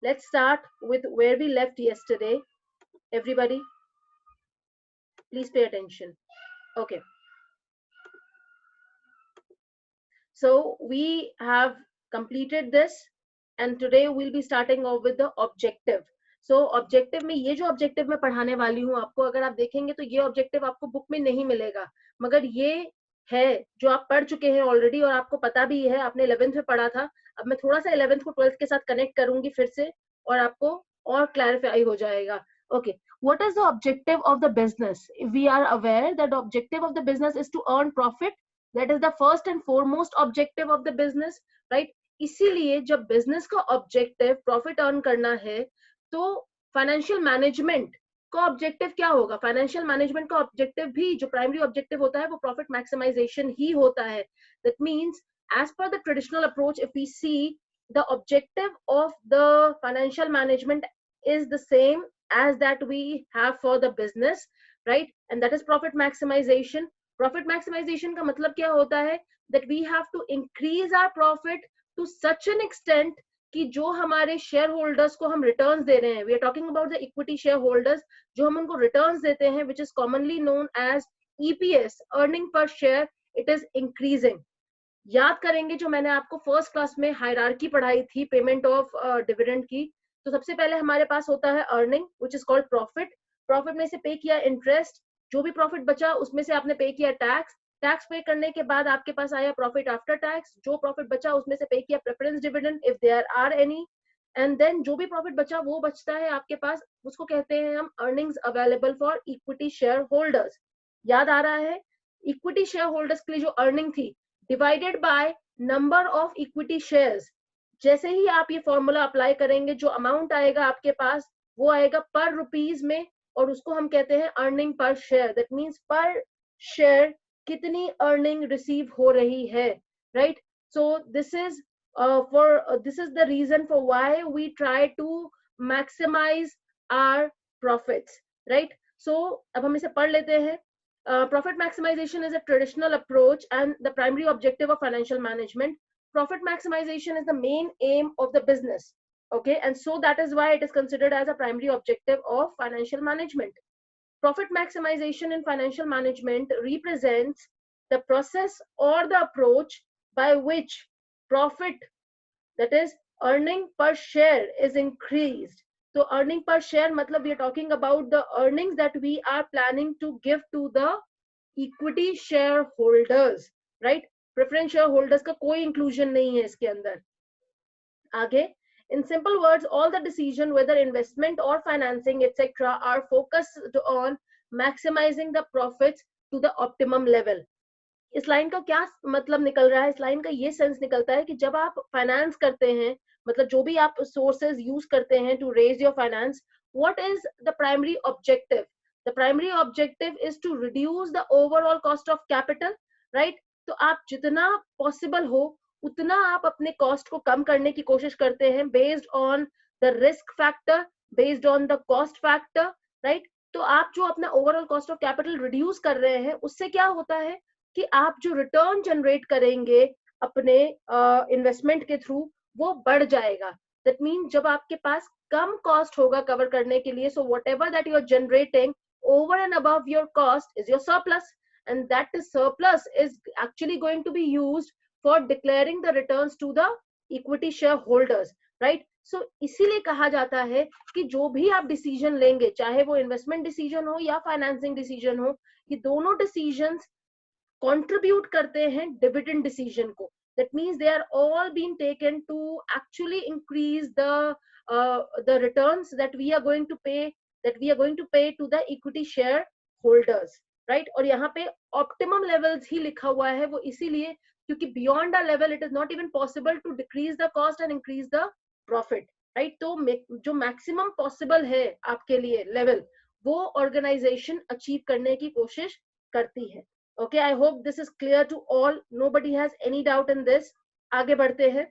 Let's start with where we left yesterday. Everybody, please pay attention. Okay, so we have completed this, and today we'll be starting off with the objective. So objective में ये जो objective मैं पढ़ाने वाली हूँ आपको, अगर आप देखेंगे तो ये objective आपको book में नहीं मिलेगा, मगर ये है जो आप पढ़ चुके हैं ऑलरेडी और आपको पता भी है, आपने 11th में पढ़ा था. अब मैं थोड़ा सा 11th को 12th के साथ कनेक्ट करूंगी फिर से और आपको और क्लैरिफाई हो जाएगा. Okay, what is the objective of the business? We are aware that the objective of the business is to earn profit. That is the first and foremost objective of the business, right? इसीलिए जब business का objective profit earn करना है तो financial management का objective क्या होगा? Financial management का ऑब्जेक्टिव भी जो प्राइमरी ऑब्जेक्टिव होता है वो प्रॉफिट मैक्सिमाइजेशन ही होता है. That means as per the traditional approach, if we see, the objective of the financial management is the same as that we have for the business, right? And that is profit maximization. Profit maximization का मतलब क्या होता है? That we have to increase our profit to such an extent कि जो हमारे share holders को हम रिटर्न्स दे रहे हैं, we are talking about the equity share holders, जो हम उनको रिटर्न्स देते हैं, which is commonly known as EPS, earning per share, it is increasing. याद करेंगे जो मैंने आपको फर्स्ट क्लास में हायरार्की पढ़ाई थी पेमेंट ऑफ डिविडेंड की, तो सबसे पहले हमारे पास होता है earning which is called profit. Profit में से पे किया इंटरेस्ट, जो भी प्रॉफिट बचा उसमें से आपने पे किया टैक्स, टैक्स पे करने के बाद आपके पास आया प्रॉफिट आफ्टर टैक्स, जो प्रॉफिट बचा उसमें से पे किया preference dividend if there are any, and then जो भी प्रॉफिट बचा वो बचता है आपके पास, उसको कहते हैं हम earnings available for equity share holders. याद आ रहा है? इक्विटी शेयर होल्डर्स के लिए जो अर्निंग थी divided by number of equity shares. जैसे ही आप ये फॉर्मूला अप्लाई करेंगे, जो अमाउंट आएगा आपके पास वो आएगा पर रुपीज में, और उसको हम कहते हैं earning per share. That means पर शेयर कितनी अर्निंग रिसीव हो रही है, right? So this is this is the reason for why we try to maximize our profits, right? So अब हम इसे पढ़ लेते हैं. Profit maximization is a traditional approach and the primary objective of financial management. Profit maximization is the main aim of the business, okay, and so that is why it is considered as a primary objective of financial management. Profit maximization in financial management represents the process or the approach by which profit, that is earning per share, is increased. So earning per share matlab we are talking about the earnings that we are planning to give to the equity shareholders, right? Preference shareholders का कोई inclusion नहीं है इसके अंदर. आगे, in simple words, all the decision whether investment or financing etc are focused on maximizing the profits to the optimum level. इस line का क्या मतलब निकल रहा है? इस लाइन का ये सेंस निकलता है कि जब आप फाइनेंस करते हैं, मतलब जो भी आप सोर्सेज यूज करते हैं to raise your finance, what is the primary objective? The primary objective is to reduce the overall cost of capital, right? तो आप जितना पॉसिबल हो उतना आप अपने कॉस्ट को कम करने की कोशिश करते हैं based on the risk factor, based on the cost factor, right? तो आप जो अपना overall cost of capital reduce कर रहे हैं, उससे क्या होता है कि आप जो रिटर्न जनरेट करेंगे अपने इन्वेस्टमेंट के थ्रू वो बढ़ जाएगा. दैट मीन जब आपके पास कम कॉस्ट होगा कवर करने के लिए, so whatever that you are generating over and above your cost is your surplus, and that surplus is actually going to be used for declaring the returns to the equity shareholders, right? So इसीलिए कहा जाता है कि जो भी आप decision लेंगे, चाहे वो इन्वेस्टमेंट डिसीजन हो या फाइनेंसिंग डिसीजन हो, ये दोनों डिसीजंस contribute करते हैं dividend decision को. That means they are all being taken to actually increase the returns that we are going to pay to the equity share holders, right? और यहाँ पे optimum levels ही लिखा हुआ है, वो इसीलिए क्योंकि beyond a level it is not even possible to decrease the cost and increase the profit, right? तो जो maximum possible है आपके लिए level, वो organization achieve करने की कोशिश करती है. Okay, I hope this is clear to all. Nobody has any doubt in this. आगे बढ़ते हैं.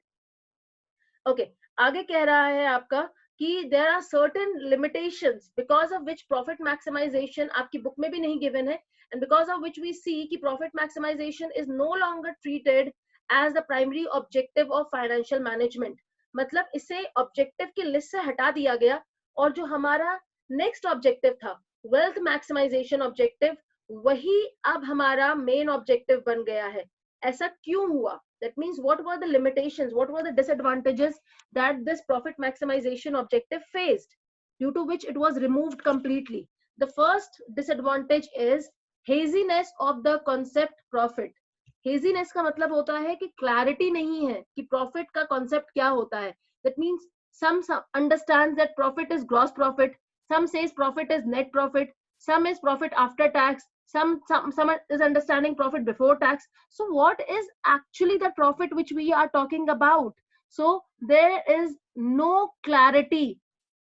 Okay, आगे कह रहा है आपका कि there are certain limitations because of which profit maximization आपकी बुक में भी नहीं given है, and because of which we see कि profit maximization is no longer treated as the primary objective of financial management. मतलब इसे ऑब्जेक्टिव की list से हटा दिया गया और जो हमारा नेक्स्ट ऑब्जेक्टिव था वेल्थ मैक्सिमाइजेशन ऑब्जेक्टिव, वही अब हमारा मेन ऑब्जेक्टिव बन गया है। ऐसा क्यों हुआ? That means what were the limitations, what were the disadvantages that this profit maximization objective faced, due to which it was removed completely. The first disadvantage is haziness of the concept profit. Haziness का मतलब होता है कि clarity नहीं है कि profit का concept क्या होता है. That means some understands that profit is gross profit, some says profit is net profit, some is profit after tax, some is understanding profit before tax. So what is actually the profit which we are talking about? So there is no clarity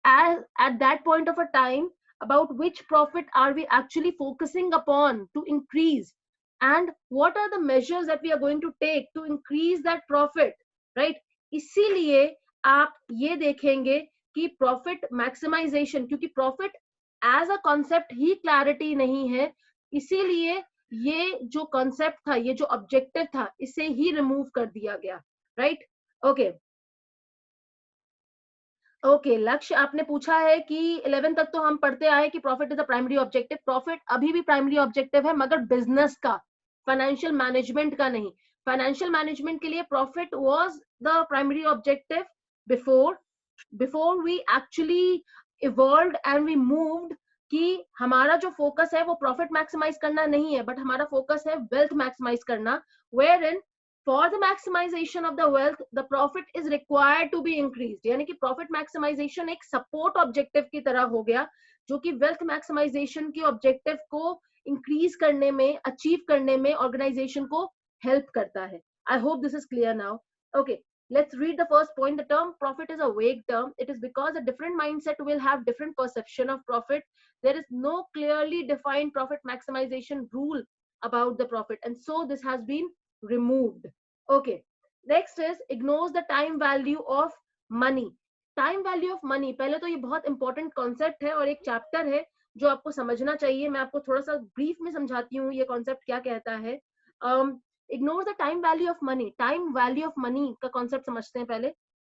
at that point of a time about which profit are we actually focusing upon to increase, and what are the measures that we are going to take to increase that profit, right? इसीलिए आप ये देखेंगे कि profit maximization, क्योंकि profit as a concept ही clarity नहीं है, इसीलिए ये जो कॉन्सेप्ट था, ये जो ऑब्जेक्टिव था, इसे ही रिमूव कर दिया गया, राइट? ओके ओके, लक्ष्य आपने पूछा है कि 11 तक तो हम पढ़ते आए कि profit is a primary objective. Profit अभी भी प्राइमरी ऑब्जेक्टिव है, मगर बिजनेस का, फाइनेंशियल मैनेजमेंट का नहीं। फाइनेंशियल मैनेजमेंट के लिए profit was the primary objective before we actually evolved and we moved, कि हमारा जो फोकस है वो प्रॉफिट मैक्सिमाइज करना नहीं है, बट हमारा फोकस है वेल्थ मैक्सिमाइज करना, wherein for the maximization of the wealth the profit is required to be increased। यानी कि profit maximization एक support objective की तरह हो गया, जो कि wealth maximization के objective को increase करने में, achieve करने में organization को help करता है। I hope this is clear now. Okay, let's read the first point. The term profit is a vague term. It is because a different mindset will have different perception of profit. There is no clearly defined profit maximization rule about the profit, and so this has been removed. Okay, next is ignores the time value of money. Time value of money, पहले तो ये बहुत important concept है और एक chapter है जो आपको समझना चाहिए। मैं आपको थोड़ा सा ब्रीफ में समझाती हूँ ये कॉन्सेप्ट क्या कहता है। Ignore the time value of money. Time value of money का कॉन्सेप्ट समझते हैं पहले।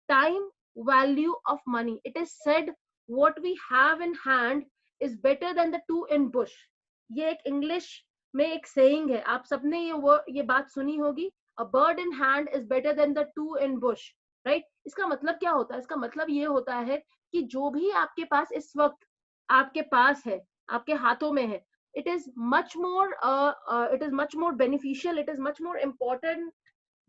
Time value of money, it is said what we have in hand is better than the two in bush. ये एक English में एक saying है, आप सबने ये बात सुनी होगी, a bird in hand is better than the two in bush, right? इसका मतलब क्या होता है? इसका मतलब ये होता है कि जो भी आपके पास इस वक्त आपके पास है, आपके हाथों में है, it is much more beneficial, it is much more important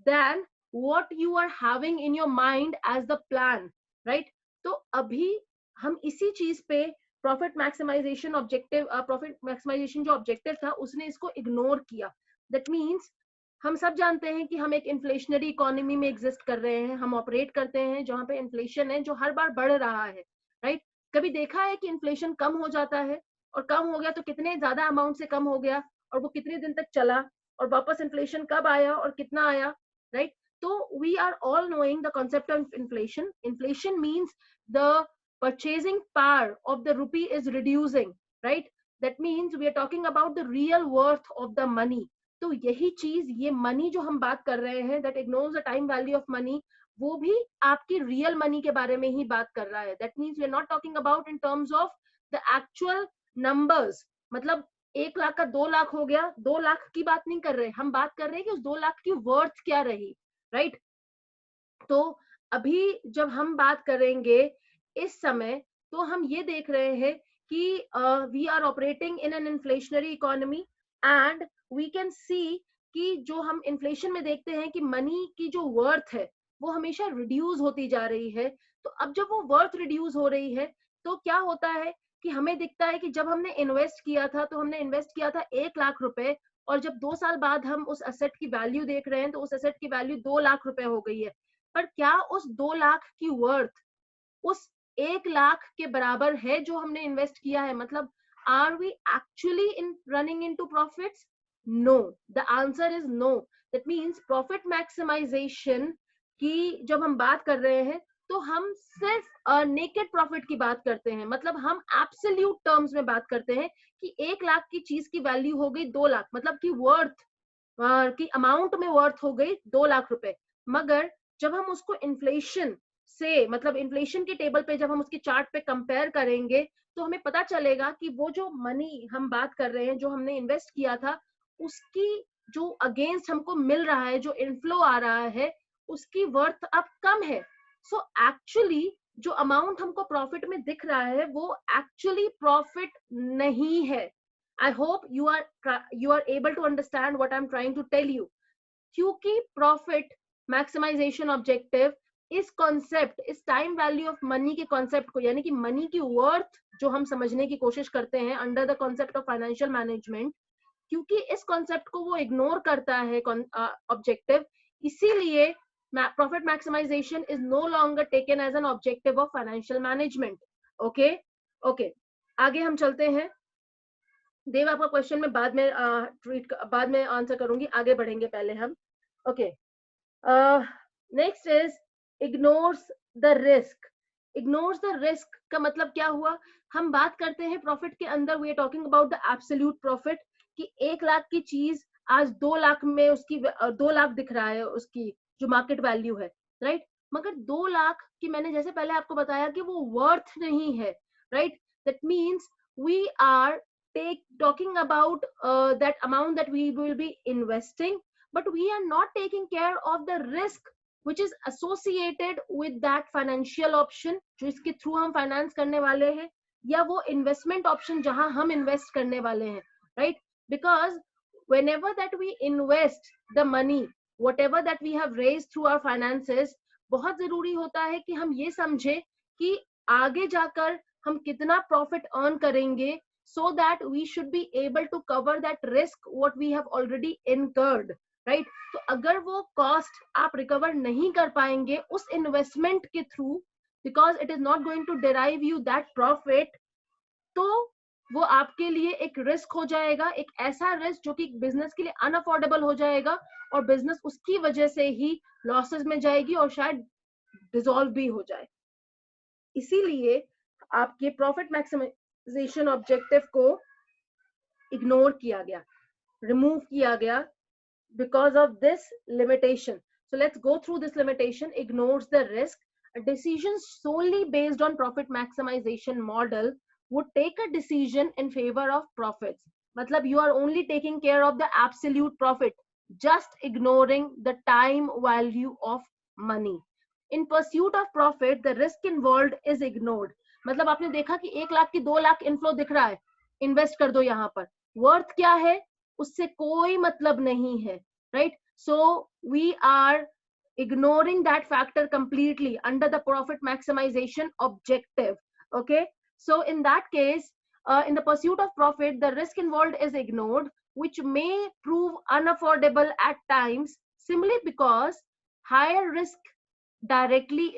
than what you are having in your mind as the plan, right? तो अभी हम इसी चीज पे profit maximization objective, profit maximization जो ऑब्जेक्टिव था उसने इसको इग्नोर किया। दैट मीन्स हम सब जानते हैं कि हम एक इन्फ्लेशनरी इकोनॉमी में एग्जिस्ट कर रहे हैं, हम ऑपरेट करते हैं जहां पे इन्फ्लेशन है जो हर बार बढ़ रहा है, राइट? कभी देखा है कि इन्फ्लेशन कम हो जाता है, और कम हो गया तो कितने ज्यादा अमाउंट से कम हो गया, और वो कितने दिन तक चला, और वापस इन्फ्लेशन कब आया और कितना आया, राइट? तो we are all knowing the concept of inflation. Inflation means the purchasing power of the rupee is reducing, right? That means we are talking about the real worth of the money. तो यही चीज, ये money जो हम बात कर रहे हैं, that ignores the time value of money, वो भी आपकी रियल मनी के बारे में ही बात कर रहा है। That means we are not talking about in terms of the actual numbers, मतलब 1 लाख का 2 लाख हो गया, 2 लाख की बात नहीं कर रहे, हम बात कर रहे हैं कि उस 2 लाख की वर्थ क्या रही, राइट? तो अभी जब हम बात करेंगे इस समय, तो हम ये देख रहे हैं कि we are operating in an inflationary economy, and we can see कि जो हम इन्फ्लेशन में देखते हैं कि मनी की जो वर्थ है वो हमेशा रिड्यूस होती जा रही है। तो अब जब वो वर्थ रिड्यूस हो रही है तो क्या होता है कि हमें दिखता है कि जब हमने इन्वेस्ट किया था तो हमने इन्वेस्ट किया था 1 लाख रुपए, और जब 2 साल बाद हम उस एसेट की वैल्यू देख रहे हैं तो उस एसेट की वैल्यू 2 लाख रुपए हो गई है। पर क्या उस 2 लाख की वर्थ उस 1 लाख के बराबर है जो हमने इन्वेस्ट किया है? मतलब are we actually in running into profits? No, the answer is no. That means profit maximization की जब हम बात कर रहे हैं तो हम सिर्फ नेकेड प्रॉफिट की बात करते हैं, मतलब हम एब्सोल्यूट टर्म्स में बात करते हैं कि 1 लाख की चीज की वैल्यू हो गई 2 लाख, मतलब की वर्थ की अमाउंट में वर्थ हो गई 2 लाख रुपए। मगर जब हम उसको इन्फ्लेशन से, मतलब इन्फ्लेशन के टेबल पे जब हम उसके चार्ट पे कंपेयर करेंगे तो हमें पता चलेगा कि वो जो मनी हम बात कर रहे हैं, जो हमने इन्वेस्ट किया था, उसकी जो अगेंस्ट हमको मिल रहा है, जो इनफ्लो आ रहा है, उसकी वर्थ अब कम है. सो एक्चुअली जो अमाउंट हमको प्रॉफिट में दिख रहा है वो एक्चुअली प्रॉफिट नहीं है. I hope you are able to understand what I am trying to tell you. क्योंकि प्रॉफिट मैक्सिमाइजेशन ऑब्जेक्टिव इस कॉन्सेप्ट, इस टाइम वैल्यू ऑफ मनी के कॉन्सेप्ट को, यानी कि मनी की वर्थ जो हम समझने की कोशिश करते हैं under the concept of financial management, क्योंकि इस कॉन्सेप्ट को वो इग्नोर करता है ऑब्जेक्टिव, इसीलिए profit maximization is no longer taken as an objective of financial management. Okay okay, आगे हम चलते हैं. देव, आपका क्वेश्चन में बाद में आंसर करूंगी, आगे बढ़ेंगे पहले हम. Okay, next is ignores the risk. Ignores the risk का मतलब क्या हुआ? हम बात करते हैं प्रॉफिट के अंदर, we are talking about the absolute profit, कि 1 लाख की चीज आज 2 लाख में उसकी 2 लाख दिख रहा है, उसकी जो मार्केट वैल्यू है, राइट? मगर 2 लाख की, मैंने जैसे पहले आपको बताया कि वो वर्थ नहीं है, right? That means we are talking about that amount that we will be investing, but we are not taking care of the risk which is associated with that financial option जो इसके through हम finance करने वाले हैं, या वो investment option जहां हम इन्वेस्ट करने वाले हैं, right? Because whenever that we invest the money, whatever that we have raised through our finances, बहुत जरूरी होता है कि हम ये समझे कि आगे जाकर हम कितना प्रॉफिट अर्न करेंगे, so that we should be able to cover that risk what we have already incurred, right? तो अगर वो cost आप recover नहीं कर पाएंगे उस investment के through, because it is not going to derive you that profit, तो वो आपके लिए एक रिस्क हो जाएगा, एक ऐसा रिस्क जो कि बिजनेस के लिए अनअफोर्डेबल हो जाएगा, और बिजनेस उसकी वजह से ही लॉसेस में जाएगी और शायद डिसॉल्व भी हो जाए. इसीलिए आपके प्रॉफिट मैक्सिमाइजेशन ऑब्जेक्टिव को इग्नोर किया गया, रिमूव किया गया, because of this limitation. So let's go through this limitation. Ignores the risk. A decision solely based on profit maximization model would take a decision in favor of profits. मतलब you are only taking care of the absolute profit, just ignoring the time value of money. In pursuit of profit, the risk involved is ignored. मतलब आपने देखा कि 1 लाख की 2 lakh inflow दिख रहा है, invest कर दो यहाँ पर, वर्थ क्या है उससे कोई मतलब नहीं है, right? So we are ignoring that factor completely under the profit maximization objective. Okay, so in that case, in the pursuit of profit, the risk involved is ignored, which may prove unaffordable at times, simply because higher risk directly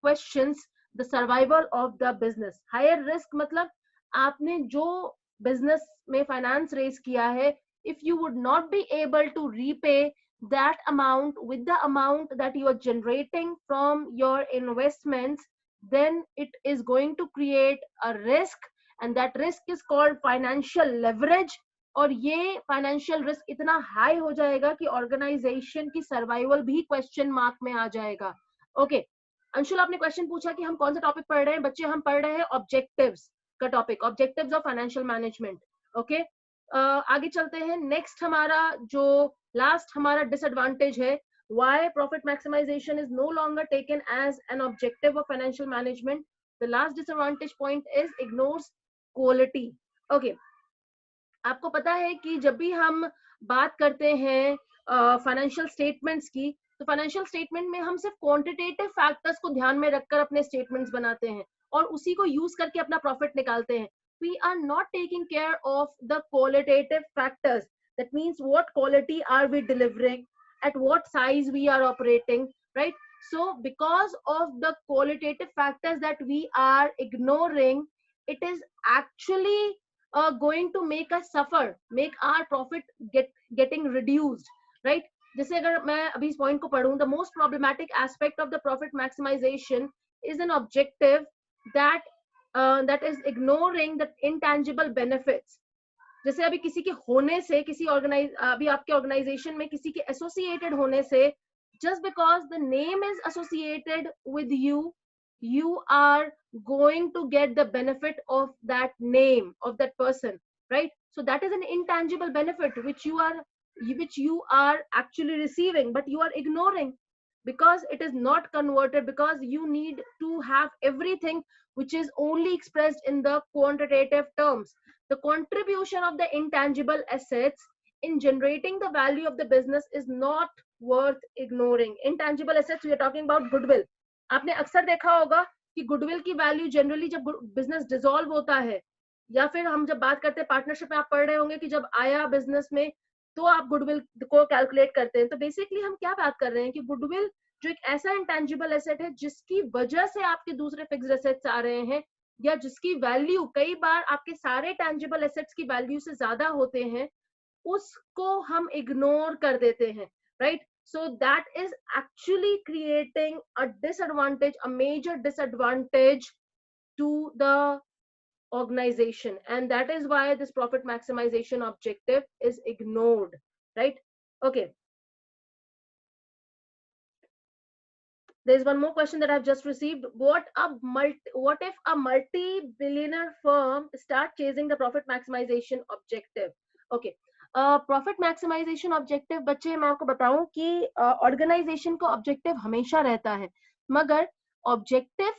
questions the survival of the business. Higher risk मतलब आपने जो business में finance raise किया है, if you would not be able to repay that amount with the amount that you are generating from your investments, then it is going to create a risk, and that risk is called financial leverage. और ये financial risk इतना high हो जाएगा कि organisation की survival भी question mark में आ जाएगा. ओके, अंशुल आपने क्वेश्चन पूछा कि हम कौन सा टॉपिक पढ़ रहे हैं. बच्चे हम पढ़ रहे हैं ऑब्जेक्टिव्स का topic, objectives of financial management. Okay, आगे चलते हैं. नेक्स्ट हमारा जो लास्ट हमारा डिसएडवांटेज है, why profit maximization is no longer taken as an objective of financial management. The last disadvantage point is ignores quality. Okay, आपको पता है कि जब भी हम बात करते हैं फाइनेंशियल स्टेटमेंट्स की, तो फाइनेंशियल स्टेटमेंट में हम सिर्फ क्वांटिटेटिव फैक्टर्स को ध्यान में रखकर अपने स्टेटमेंट्स बनाते हैं और उसी को यूज करके अपना प्रॉफिट निकालते हैं. We are not taking care of the qualitative factors. That means what quality are we delivering, at what size we are operating, right? So because of the qualitative factors that we are ignoring, it is actually going to make us suffer, make our profit getting reduced, right? जैसे अगर मैं अभी इस point को पढ़ूं, the most problematic aspect of the profit maximization is an objective that is ignoring the intangible benefits. जैसे अभी किसी के होने से, अभी आपके ऑर्गेनाइजेशन में किसी के एसोसिएटेड होने से just because the name is associated with you, you are going to get the benefit of that name of that person, right? So that is an intangible benefit which you are actually receiving, but you are ignoring because it is not converted, because you need to have everything which is only expressed in the quantitative terms. The contribution of the intangible assets in generating the value of the business is not worth ignoring. Intangible assets, we are talking about goodwill. आपने अक्सर देखा होगा कि goodwill की value generally जब business dissolve होता है, या फिर हम जब बात करते हैं पार्टनरशिप में, आप पढ़ रहे होंगे कि जब आया बिजनेस में तो आप गुडविल को कैलकुलेट करते हैं। तो बेसिकली हम क्या बात कर रहे हैं कि गुडविल जो एक ऐसा इंटेंजिबल एसेट है जिसकी वजह से आपके दूसरे फिक्स्ड एसेट्स आ रहे हैं, या जिसकी वैल्यू कई बार आपके सारे टेंजिबल एसेट्स की वैल्यू से ज्यादा होते हैं, उसको हम इग्नोर कर देते हैं, right? So that is actually creating a disadvantage, a major disadvantage to the organization, and that is why this profit maximization objective is ignored, right? Okay, there's one more question that I've just received. What if a multi-billionaire firm start chasing the profit maximization objective? Okay, profit maximization objective, बच्चे मैं आपको बताऊं कि organisation का objective हमेशा रहता है, मगर ऑब्जेक्टिव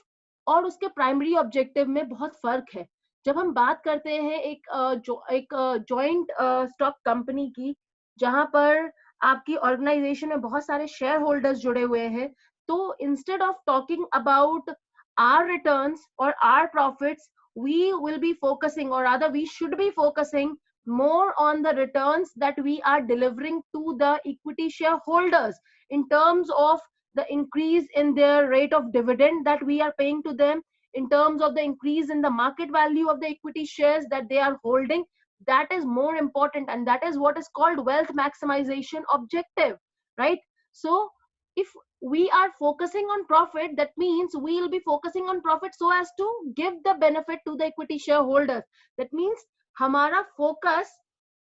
और उसके प्राइमरी ऑब्जेक्टिव में बहुत फर्क है। जब हम बात करते हैं एक जॉइंट स्टॉक कंपनी की, जहां पर आपकी ऑर्गेनाइजेशन में बहुत सारे शेयर होल्डर्स जुड़े हुए हैं, तो instead of talking about our returns और our profits, we will be focusing, or rather we should be focusing more on the returns that we are delivering to the equity shareholders in terms of the increase in their rate of dividend that we are paying to them, in terms of the increase in the market value of the equity shares that they are holding. That is more important, and that is what is called wealth maximization objective, right? So if we are focusing on profit, that means we will be focusing on profit so as to give the benefit to the equity shareholders. That means हमारा focus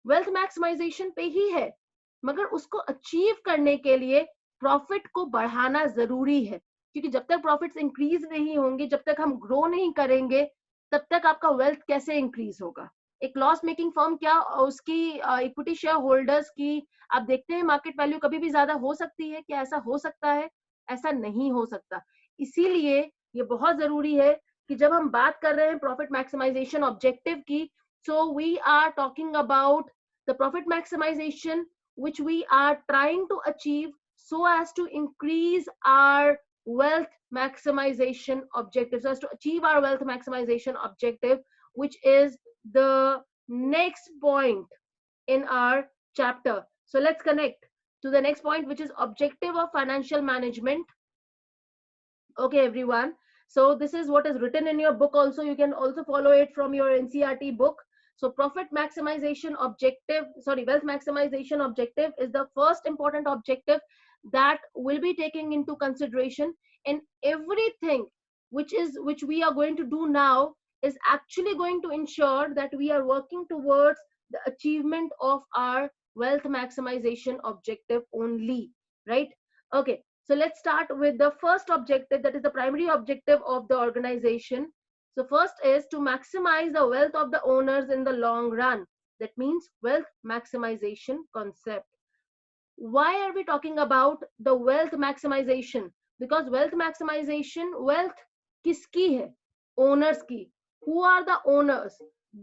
wealth maximisation पे ही है, मगर उसको achieve करने के लिए profit को बढ़ाना जरूरी है, क्योंकि जब तक प्रॉफिट्स इंक्रीज नहीं होंगे, जब तक हम ग्रो नहीं करेंगे, तब तक आपका वेल्थ कैसे इंक्रीज होगा? एक लॉस मेकिंग फर्म क्या उसकी इक्विटी शेयर होल्डर्स की आप देखते हैं मार्केट वैल्यू कभी भी ज्यादा हो सकती है क्या? ऐसा हो सकता है? ऐसा नहीं हो सकता। इसीलिए ये बहुत जरूरी है कि जब हम बात कर रहे हैं प्रॉफिट मैक्सिमाइजेशन ऑब्जेक्टिव की, so we are talking about the profit maximization which we are trying to achieve so as to increase our wealth maximization objective, so as to achieve our wealth maximization objective, which is the next point in our chapter. So let's connect to the next point, which is objective of financial management. Okay, everyone. So this is what is written in your book also. You can also follow it from your NCERT book. So profit maximization objective, sorry, wealth maximization objective is the first important objective that will be taking into consideration, and everything which we are going to do now is actually going to ensure that we are working towards the achievement of our wealth maximization objective only, right? Okay, so let's start with the first objective, that is the primary objective of the organization. So first is to maximize the wealth of the owners in the long run. That means wealth maximization concept. Why are we talking about the wealth maximization? Because wealth maximization, wealth kiski hai? Owners ki. Who are the owners?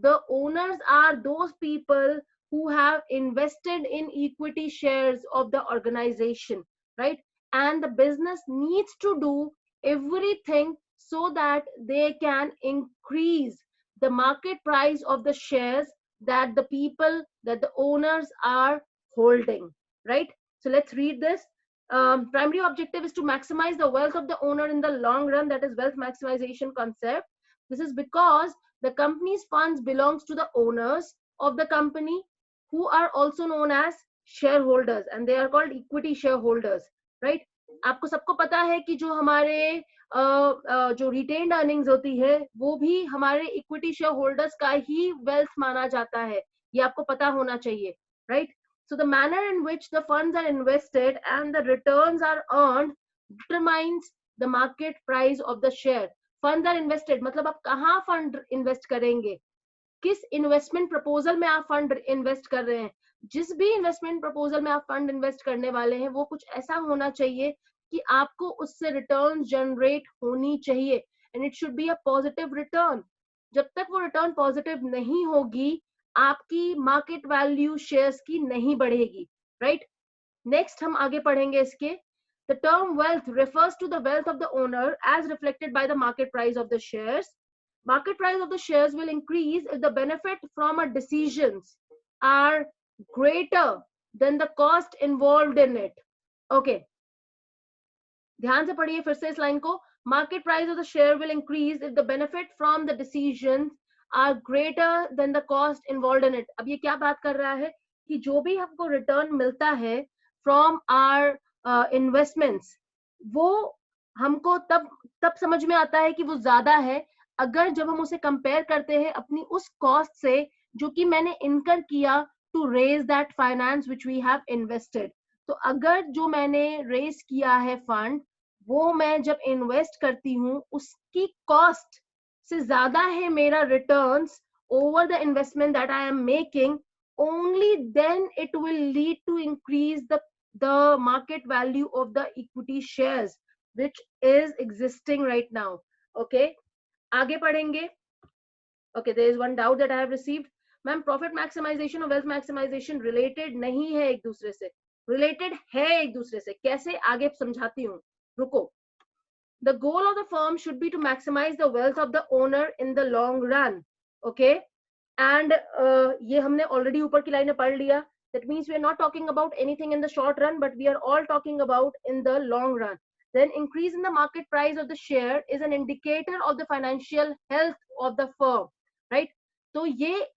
The owners are those people who have invested in equity shares of the organization, right? And the business needs to do everything so that they can increase the market price of the shares that the people, that the owners are holding, right? So let's read this. Primary objective is to maximize the wealth of the owner in the long run, that is wealth maximization concept. This is because the company's funds belongs to the owners of the company, who are also known as shareholders, and they are called equity shareholders, right? आपको सबको पता है कि जो हमारे जो retained earnings होती है वो भी हमारे इक्विटी शेयर होल्डर्स का ही वेल्थ माना जाता है, ये आपको पता होना चाहिए, right? So the manner in which the funds are invested and the returns are earned determines the market price of the share. Funds are invested मतलब आप कहाँ fund invest करेंगे, किस इन्वेस्टमेंट प्रपोजल में आप फंड इन्वेस्ट कर रहे हैं. जिस भी इन्वेस्टमेंट प्रपोजल में आप फंड इन्वेस्ट करने वाले हैं वो कुछ ऐसा होना चाहिए कि आपको उससे रिटर्न जनरेट होनी चाहिए, and it should be a positive return. जब तक वो रिटर्न पॉजिटिव नहीं होगी आपकी मार्केट वैल्यू शेयर्स की नहीं बढ़ेगी, राइट. नेक्स्ट हम आगे पढ़ेंगे इसके. The term wealth refers to the wealth of the owner as reflected by the market price of the shares. Market price of the shares will increase if the benefit from a decisions are greater than the cost involved in it. Okay. ध्यान से पढ़िए फिर से इस line को. Market price of the share will increase if the benefit from the decisions are greater than the cost involved in it. अब ये क्या बात कर रहा है कि जो भी हमको रिटर्न मिलता है from our इन्वेस्टमेंट्स वो हमको तब समझ में आता है कि वो ज्यादा है अगर जब हम उसे कंपेयर करते हैं अपनी उस कॉस्ट से जो कि मैंने इनकर किया to raise that finance which we have invested. तो अगर जो मैंने रेज किया है फंड वो मैं जब इन्वेस्ट करती हूँ उसकी कॉस्ट से ज्यादा है मेरा returns over the investment that I am making, only then it will lead to increase the market value of the equity shares which is existing right now. Okay, आगे पढ़ेंगे. Okay, there is one doubt that I have received. Ma'am profit maximization और wealth maximization related नहीं है एक दूसरे से. Related है एक दूसरे से. कैसे, आगे समझाती हूँ, रुको. The goal of the firm should be to maximize the wealth of the owner in the long run. Okay, and ये हमने already ऊपर की लाइन में पढ़ लिया. That means we are not talking about anything in the short run, but we are all talking about in the long run. Then increase in the market price of the share is an indicator of the financial health of the firm, right? तो ये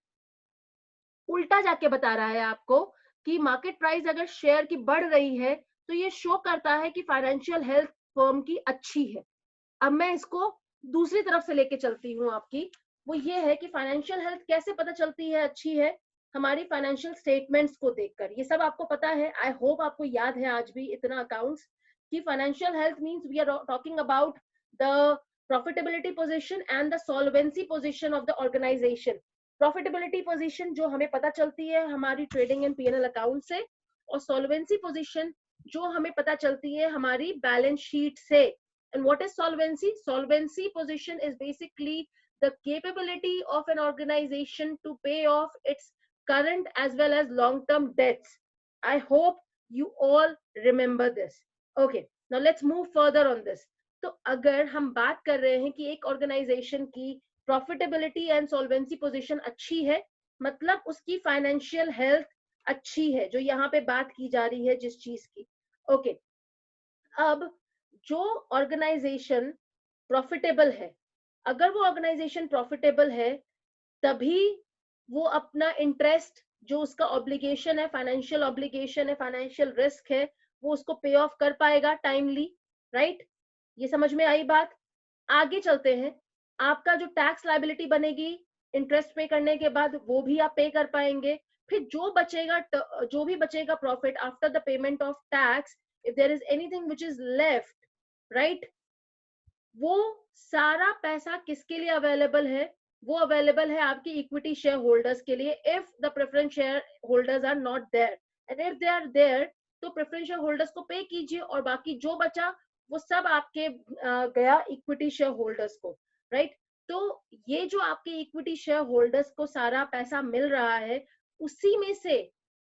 उल्टा जाके बता रहा है आपको कि market price अगर शेयर की बढ़ रही है तो ये शो करता है कि फाइनेंशियल हेल्थ फर्म की अच्छी है. अब मैं इसको दूसरी तरफ से लेके चलती हूँ आपकी. वो ये है कि फाइनेंशियल हेल्थ कैसे पता चलती है अच्छी है, हमारी फाइनेंशियल स्टेटमेंट्स को देखकर. ये सब आपको पता है, आई होप आपको याद है आज भी इतना अकाउंट्स कि financial health means we are talking about the profitability position and the solvency position of the organization. Profitability position जो हमें पता चलती है हमारी ट्रेडिंग एंड पीएनएल अकाउंट से, और सॉल्वेंसी पोजीशन जो हमें पता चलती है हमारी बैलेंस शीट से. And what is solvency? Solvency position is basically the capability of an organization to pay off its current as well as long-term debts. I hope you all remember this. Okay, now let's move further on this. तो अगर हम बात कर रहे हैं कि एक organisation की प्रॉफिटेबिलिटी एंड सॉल्वेंसी पोजीशन अच्छी है, मतलब उसकी फाइनेंशियल हेल्थ अच्छी है, जो यहाँ पे बात की जा रही है जिस चीज की. ओके, अब जो ऑर्गेनाइजेशन प्रॉफिटेबल है, अगर वो ऑर्गेनाइजेशन प्रॉफिटेबल है तभी वो अपना इंटरेस्ट जो उसका ऑब्लिगेशन है, फाइनेंशियल ऑब्लिगेशन है, फाइनेंशियल रिस्क है, वो उसको पे ऑफ कर पाएगा टाइमली, राइट. ये समझ में आई बात. आगे चलते हैं. आपका जो टैक्स लायबिलिटी बनेगी इंटरेस्ट पे करने के बाद वो भी आप पे कर पाएंगे. फिर जो भी बचेगा profit after the payment of tax, if there is anything which is left, right, वो सारा पैसा किसके लिए अवेलेबल है? वो अवेलेबल है आपके इक्विटी शेयर होल्डर्स के लिए, if the preference share holders are not there. And if they are there तो प्रेफरेंस शेयर होल्डर्स को पे कीजिए और बाकी जो बचा वो सब आपके गया इक्विटी शेयर होल्डर्स को, राइट. तो ये जो आपके इक्विटी शेयर होल्डर्स को सारा पैसा मिल रहा है उसी में से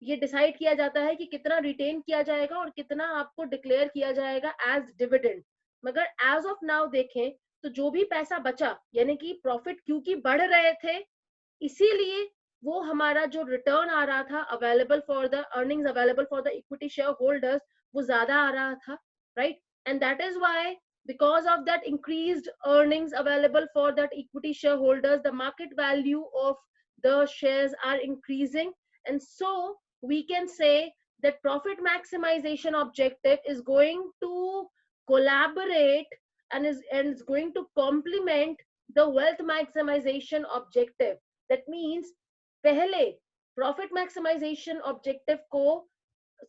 ये डिसाइड किया जाता है कि कितना रिटेन किया जाएगा और कितना आपको डिक्लेयर किया जाएगा एज डिविडेंड. मगर एज ऑफ नाउ देखें तो जो भी पैसा बचा, यानी कि प्रॉफिट क्योंकि बढ़ रहे थे इसीलिए वो हमारा जो रिटर्न आ रहा था available for the earnings available for the equity share holders वो ज्यादा आ रहा था, right. And that is why because of that increased earnings available for that equity shareholders, the market value of the shares are increasing. And so we can say that profit maximization objective is going to collaborate and is going to complement the wealth maximization objective. That means पहले profit maximization objective को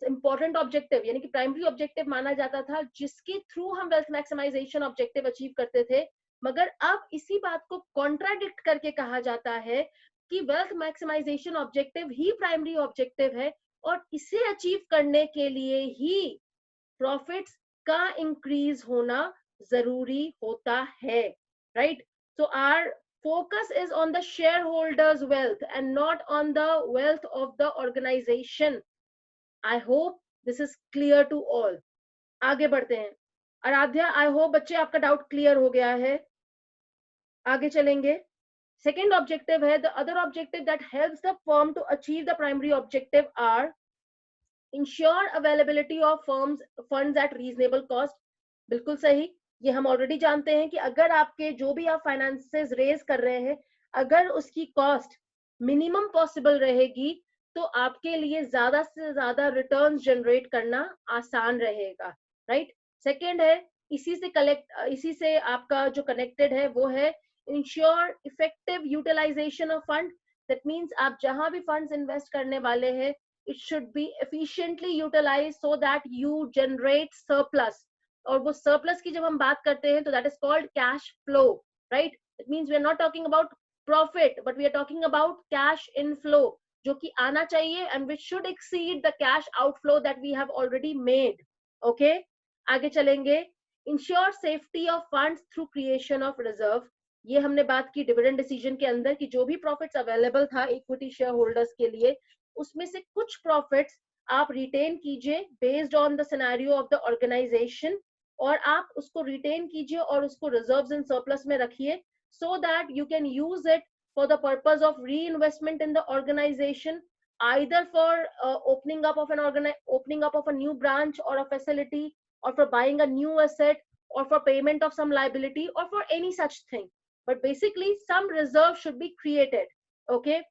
important objective यानी कि primary objective माना जाता था, जिसके through हम wealth maximisation objective achieve करते थे। मगर अब इसी बात को कॉन्ट्राडिक्ट करके कहा जाता है कि वेल्थ मैक्सिमाइजेशन ऑब्जेक्टिव ही प्राइमरी ऑब्जेक्टिव है और इसे अचीव करने के लिए ही प्रॉफिट्स का इंक्रीज होना जरूरी होता है, right? So our focus is on the shareholders wealth and not on the wealth of the organization. I hope this is clear to all. आगे बढ़ते हैं। आराध्या, आई होप बच्चे आपका डाउट क्लियर हो गया है। आगे चलेंगे। Second objective है, the other objective that helps the firm to achieve the primary objective are ensure availability of firms funds at reasonable cost. बिल्कुल सही, ये हम ऑलरेडी जानते हैं कि अगर आपके जो भी आप फाइनेंसेस रेज कर रहे हैं, अगर उसकी कॉस्ट मिनिमम पॉसिबल रहेगी तो आपके लिए ज्यादा से ज्यादा रिटर्न्स जनरेट करना आसान रहेगा, राइट? सेकंड है, इसी से आपका जो कनेक्टेड है वो है ensure effective utilization of fund. That means आप जहां भी फंड्स इन्वेस्ट करने वाले हैं, it should be efficiently utilized so that you generate surplus. और वो surplus की जब हम बात करते हैं तो that is called cash flow, right? It means we are not talking about profit but we are talking about cash inflow जो कि आना चाहिए and which should exceed the cash outflow that we have already made. Okay? आगे चलेंगे। Ensure safety of funds through creation of reserve. ये हमने बात की डिविडेंड डिसीजन के अंदर कि जो भी प्रॉफिट्स अवेलेबल था इक्विटी शेयर होल्डर्स के लिए, उसमें से कुछ प्रॉफिट्स आप रिटेन कीजिए based on the scenario of the organization, और आप उसको रिटेन कीजिए और उसको रिजर्व्स एंड सरप्लस में रखिए so that you can use it for the purpose of reinvestment in the organization, either for opening up of a new branch or a facility, or for buying a new asset, or for payment of some liability, or for any such thing. But basically some reserve should be created. Okay?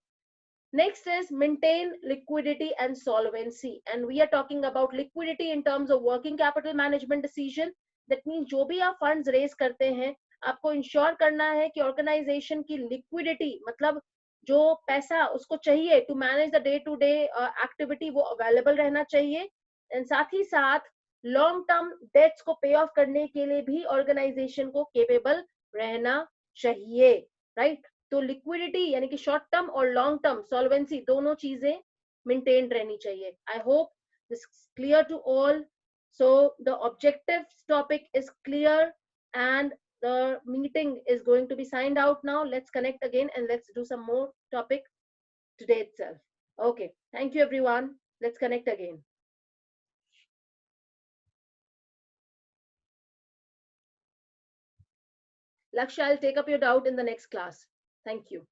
Next is maintain liquidity and solvency, and we are talking about liquidity in terms of working capital management decision. That means जो भी आप funds raise करते हैं, आपको ensure करना है कि organization की liquidity मतलब जो पैसा उसको चाहिए to manage the day to day activity वो available रहना चाहिए, and साथ ही साथ long term debts को pay off करने के लिए भी organization को capable रहना चाहिए, right? तो लिक्विडिटी यानी कि शॉर्ट टर्म और लॉन्ग टर्म सॉल्वेंसी दोनों चीजें मेंटेन रहनी चाहिए। I hope this clear to all. So the objective topic is clear and the meeting is going to be signed out now. Let's connect again and let's do some more topic today itself. Okay, thank you everyone. Let's connect again. Lakshya, I'll take up your doubt in the next class. Thank you.